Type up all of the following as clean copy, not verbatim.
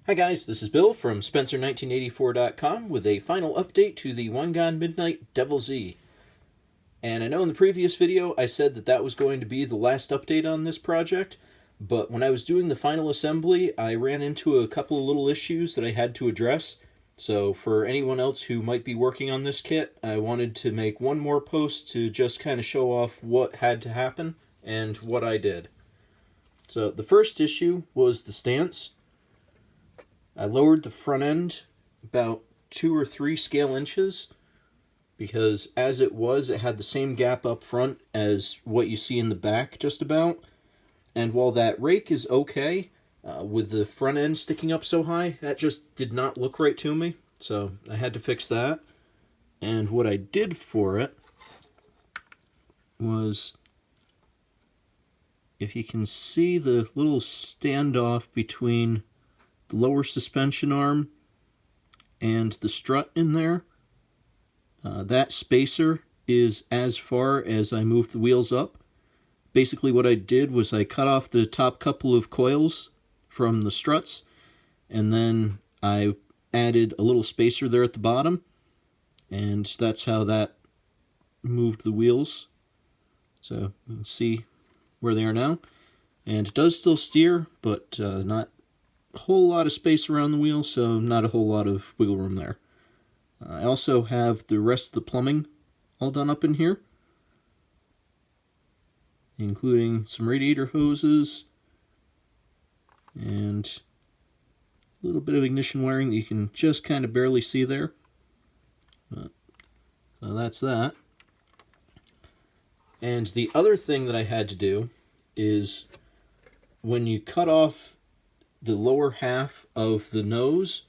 Hi guys, this is Bill from Spencer1984.com with a final update to the Wangan Midnight Devil Z. And I know in the previous video I said that that was going to be the last update on this project, but when I was doing the final assembly I ran into a couple of little issues that I had to address. So for anyone else who might be working on this kit, I wanted to make one more post to just kind of show off what had to happen and what I did. So the first issue was the stance. I lowered the front end about 2 or 3 scale inches because as it was, it had the same gap up front as what you see in the back just about. And while that rake is okay, with the front end sticking up so high, that just did not look right to me. So I had to fix that. And what I did for it was, if you can see the little standoff between the lower suspension arm and the strut in there, that spacer is as far as I moved the wheels up. Basically what I did was I cut off the top couple of coils from the struts, and then I added a little spacer there at the bottom, and that's how that moved the wheels. So you can see where they are now, and it does still steer, but not a whole lot of space around the wheel, so not a whole lot of wiggle room there. I also have the rest of the plumbing all done up in here, including some radiator hoses and a little bit of ignition wiring that you can just kind of barely see there. So that's that. And the other thing that I had to do is when you cut off the lower half of the nose,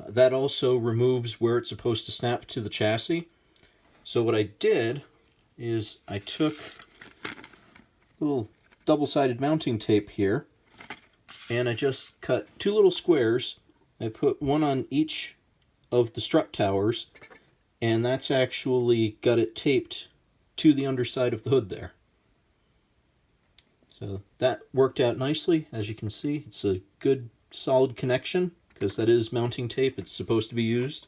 that also removes where it's supposed to snap to the chassis. So what I did is I took a little double-sided mounting tape here, and I just cut 2 little squares. I put one on each of the strut towers, and that's actually got it taped to the underside of the hood there. So that worked out nicely. As you can see, it's a good solid connection because that is mounting tape. It's supposed to be used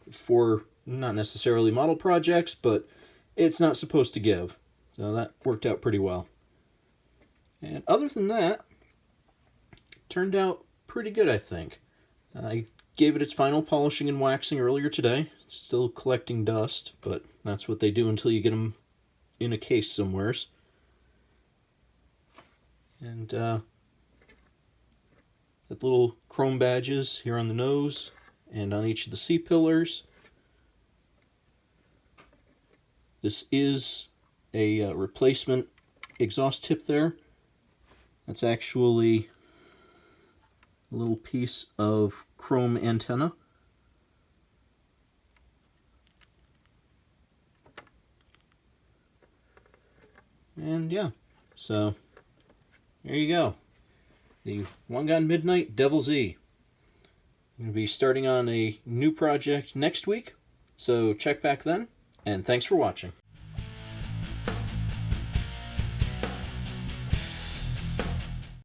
for not necessarily model projects, but it's not supposed to give. So that worked out pretty well. And other than that, it turned out pretty good, I think. I gave it its final polishing and waxing earlier today. It's still collecting dust, but that's what they do until you get them in a case somewheres. And got little chrome badges here on the nose and on each of the C-pillars. This is a replacement exhaust tip there. That's actually a little piece of chrome antenna. And yeah, so there you go. The Wangan Midnight Devil Z. I'm going to be starting on a new project next week, so check back then, and thanks for watching.